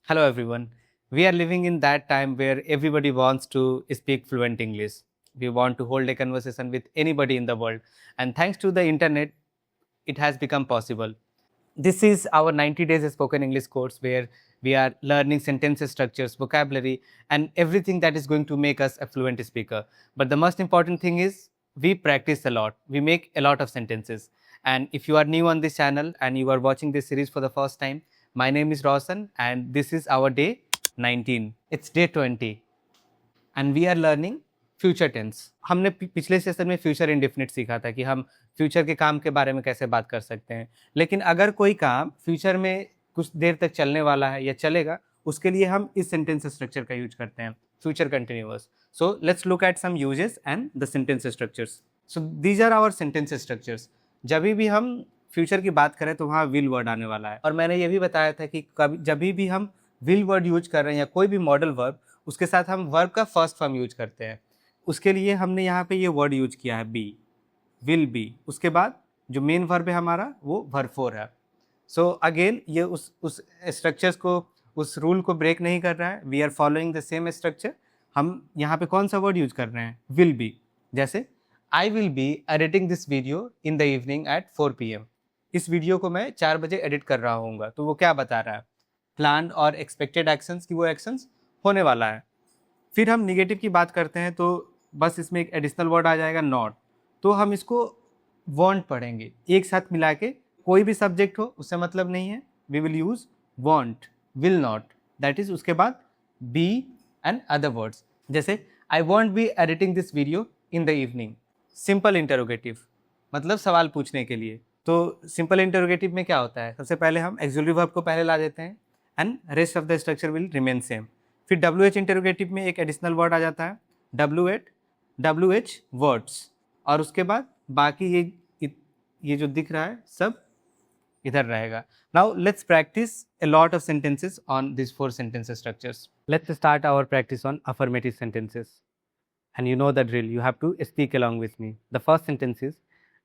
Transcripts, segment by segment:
Hello everyone. We are living in that time where everybody wants to speak fluent English. We want to hold a conversation with anybody in the world. And thanks to the internet, it has become possible. This is our 90 days spoken English course where we are learning sentence structures, vocabulary, and everything that is going to make us a fluent speaker. But the most important thing is we practice a lot. We make a lot of sentences. And if you are new on this channel and you are watching this series for the first time, my name is Roshan and this is our day 19. It's day 20 and we are learning future tense. हमने पिछले session में future indefinite सीखा था कि हम future के काम के बारे में कैसे बात कर सकते हैं। लेकिन अगर कोई काम फ्यूचर में कुछ देर तक चलने वाला है या चलेगा, उसके लिए हम इस सेंटेंस स्ट्रक्चर का यूज करते हैं, future continuous. So let's look at some uses and the sentence structures. So these are our sentence structures. जब भी हम फ्यूचर की बात करें तो वहाँ विल वर्ड आने वाला है। और मैंने ये भी बताया था कि कभी जब भी हम विल वर्ड यूज कर रहे हैं या कोई भी मॉडल वर्ब, उसके साथ हम वर्ब का फर्स्ट फॉर्म यूज करते हैं। उसके लिए हमने यहाँ पे ये वर्ड यूज किया है बी, विल बी। उसके बाद जो मेन वर्ब है हमारा वो वर्ब 4 है। सो अगेन ये उस स्ट्रक्चर्स को, उस रूल को ब्रेक नहीं कर रहा है। We are following the same structure. हम यहाँ पे कौन सा वर्ड यूज कर रहे हैं? Will be. जैसे I will be editing this video in the evening at 4 PM। इस वीडियो को मैं 4 बजे एडिट कर रहा हूँगा। तो वो क्या बता रहा है? प्लान और एक्सपेक्टेड एक्शंस की वो एक्शंस होने वाला है। फिर हम निगेटिव की बात करते हैं तो बस इसमें एक एडिशनल वर्ड आ जाएगा नॉट। तो हम इसको वांट पढ़ेंगे एक साथ मिला के। कोई भी सब्जेक्ट हो उससे मतलब नहीं है, we will use won't, will not, that is. उसके बाद बी एंड अदर वर्ड्स। जैसे I won't be editing this video in the evening. Simple interrogative मतलब सवाल पूछने के लिए। तो सिंपल इंटरोगेटिव में क्या होता है? सबसे पहले हम एक्सक्लूसिव वर्ब को पहले ला देते हैं and rest of the structure will remain same. फिर WH इंटरोगेटिव में एक एडिशनल वर्ड आ जाता है, WH वर्ड्स। और उसके बाद बाकी ये जो दिख रहा है सब इधर रहेगा। Now let's practice a lot of sentences on these 4 sentence structures. Let's start our practice on affirmative sentences. And you know the drill, you have to speak along with me. The first sentence is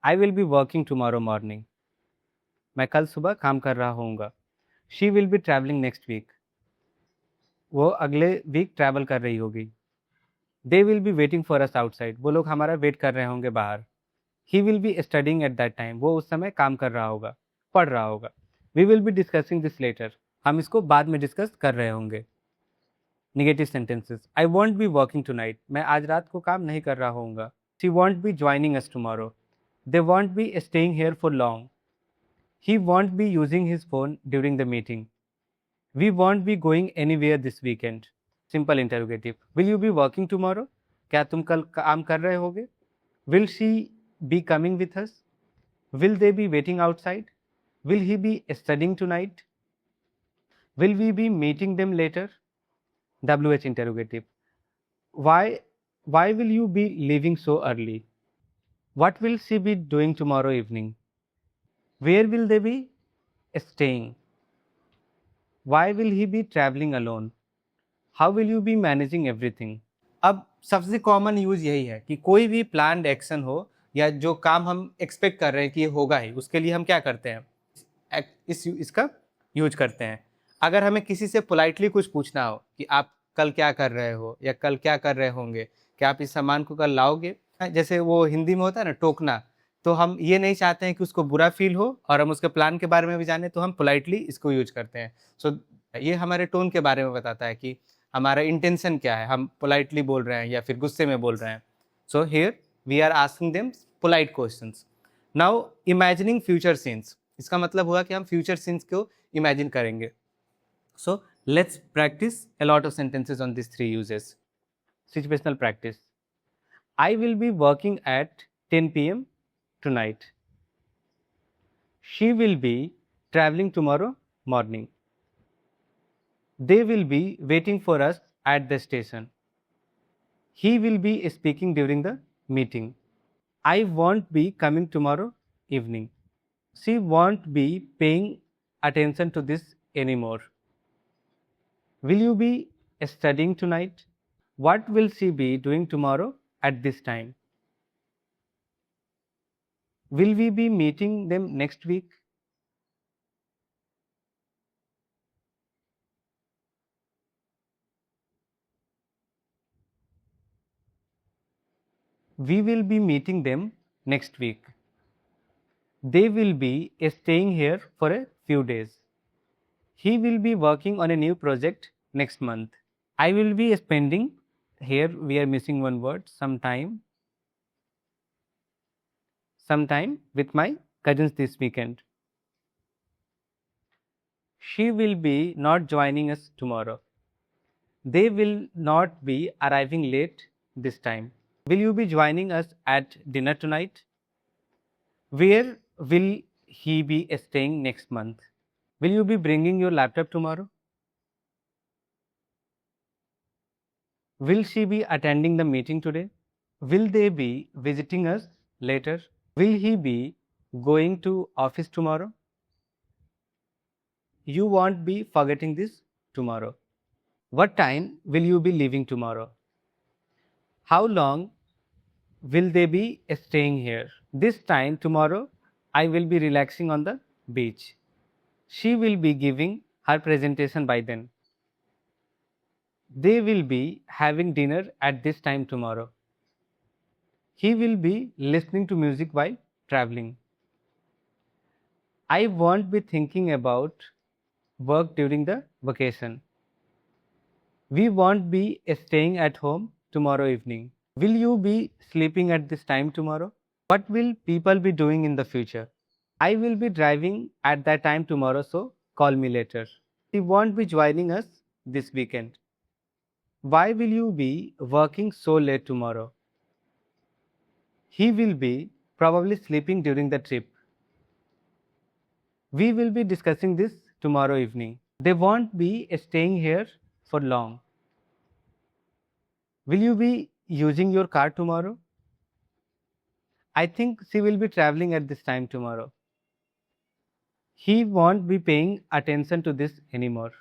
I will be working tomorrow morning. मैं कल सुबह काम कर रहा होऊंगा। She will be traveling next week. वो अगले week travel कर रही होगी। They will be waiting for us outside. वो लोग हमारा वेट कर रहे होंगे बाहर। He will be studying at that time. वो उस समय काम कर रहा होगा, पढ़ रहा होगा। We will be discussing this later. हम इसको बाद में डिस्कस कर रहे होंगे। Negative sentences I won't be working tonight. मैं आज रात को काम नहीं कर रहा होऊंगा। She won't be joining us tomorrow. They won't be staying here for long. He won't be using his phone during the meeting. We won't be going anywhere this weekend. Simple interrogative. Will you be working tomorrow? क्या तुम कल काम कर रहे होगे? Will she be coming with us? Will they be waiting outside? Will he be studying tonight? Will we be meeting them later? WH interrogative. Why will you be leaving so early? What will she be doing tomorrow evening? Where will they be staying? Why will he be traveling alone? How will you be managing everything? अब सबसे common use यही है कि कोई भी planned action हो या जो काम हम एक्सपेक्ट कर रहे हैं कि ये होगा ही, उसके लिए हम क्या करते हैं? इसका यूज करते हैं। अगर हमें किसी से पोलाइटली कुछ पूछना हो कि आप कल क्या कर रहे हो या कल क्या कर रहे होंगे, क्या आप इस सामान को कल लाओगे, जैसे वो हिंदी में होता है ना टोकना, तो हम ये नहीं चाहते हैं कि उसको बुरा फील हो और हम उसके प्लान के बारे में भी जाने, तो हम पोलाइटली इसको यूज करते हैं। सो ये हमारे टोन के बारे में बताता है कि हमारा इंटेंशन क्या है, हम पोलाइटली बोल रहे हैं या फिर गुस्से में बोल रहे हैं। So here we are asking them polite questions. Now imagining future scenes, इसका मतलब हुआ कि हम फ्यूचर सीन्स को इमेजिन करेंगे। So let's practice a lot of sentences on these 3 uses. Situational practice. I will be working at 10 PM tonight. She will be traveling tomorrow morning. They will be waiting for us at the station. He will be speaking during the meeting. I won't be coming tomorrow evening. She won't be paying attention to this anymore. Will you be studying tonight? What will she be doing tomorrow at this time? Will we be meeting them next week? We will be meeting them next week. They will be staying here for a few days. He will be working on a new project next month. I will be spending, here we are missing one word, sometime with my cousins this weekend. She will be not joining us tomorrow. They will not be arriving late this time. Will you be joining us at dinner tonight? Where will he be staying next month? Will you be bringing your laptop tomorrow? Will she be attending the meeting today? Will they be visiting us later? Will he be going to office tomorrow? You won't be forgetting this tomorrow. What time will you be leaving tomorrow? How long will they be staying here? This time tomorrow, I will be relaxing on the beach. She will be giving her presentation by then. They will be having dinner at this time tomorrow. He will be listening to music while traveling. I won't be thinking about work during the vacation. We won't be staying at home tomorrow evening. Will you be sleeping at this time tomorrow? What will people be doing in the future? I will be driving at that time tomorrow, so call me later. He won't be joining us this weekend. Why will you be working so late tomorrow? He will be probably sleeping during the trip. We will be discussing this tomorrow evening. They won't be staying here for long. Will you be using your car tomorrow? I think she will be traveling at this time tomorrow. He won't be paying attention to this anymore.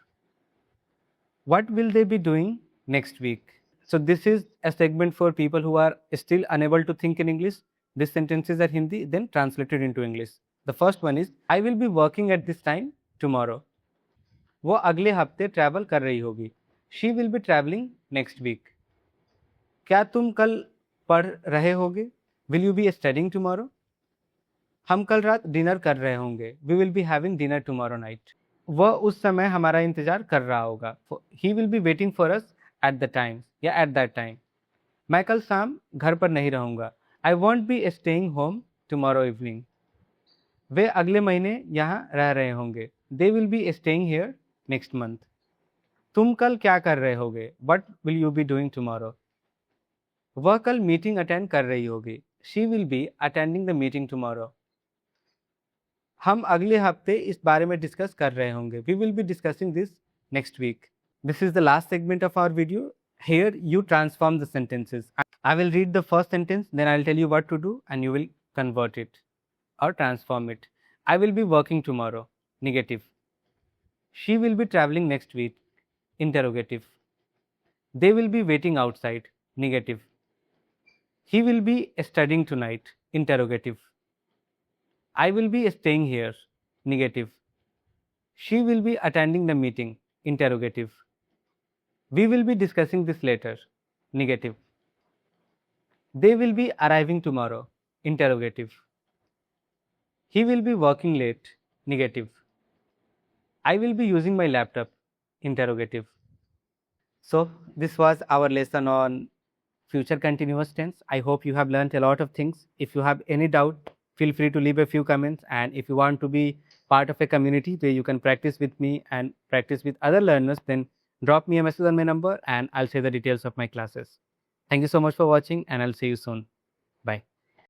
What will they be doing next week? So this is a segment for people who are still unable to think in English. These sentences are Hindi, then translated into English. The first one is, I will be working at this time tomorrow. वो अगले हफ्ते travel कर रही होगी. She will be traveling next week. क्या तुम कल पढ़ रहे होगे? Will you be studying tomorrow? हम कल रात डिनर कर रहे होंगे. We will be having dinner tomorrow night. वह उस समय हमारा इंतजार कर रहा होगा. He will be waiting for us at the time या at that time. मैं कल शाम घर पर नहीं रहूँगा. I won't be staying home tomorrow evening. वे अगले महीने यहाँ रह रहे होंगे. They will be staying here next month. तुम कल क्या कर रहे होगे? What will you be doing tomorrow? वह कल मीटिंग अटेंड कर रही होगी. She will be attending the meeting tomorrow. हम अगले हफ्ते इस बारे में डिस्कस कर रहे होंगे. We will be discussing this next week. This is the last segment of our video. Here you transform the sentences. I will read the first sentence, then I will tell you what to do and you will convert it or transform it. I will be working tomorrow. Negative. She will be traveling next week. Interrogative. They will be waiting outside. Negative. He will be studying tonight. Interrogative. I will be staying here. Negative. She will be attending the meeting. Interrogative. We will be discussing this later. Negative. They will be arriving tomorrow. Interrogative. He will be working late. Negative. I will be using my laptop. Interrogative. So this was our lesson on future continuous tense. I hope you have learned a lot of things. If you have any doubt, feel free to leave a few comments, and if you want to be part of a community where you can practice with me and practice with other learners, then drop me a message on my number and I'll share the details of my classes. Thank you so much for watching and I'll see you soon. Bye.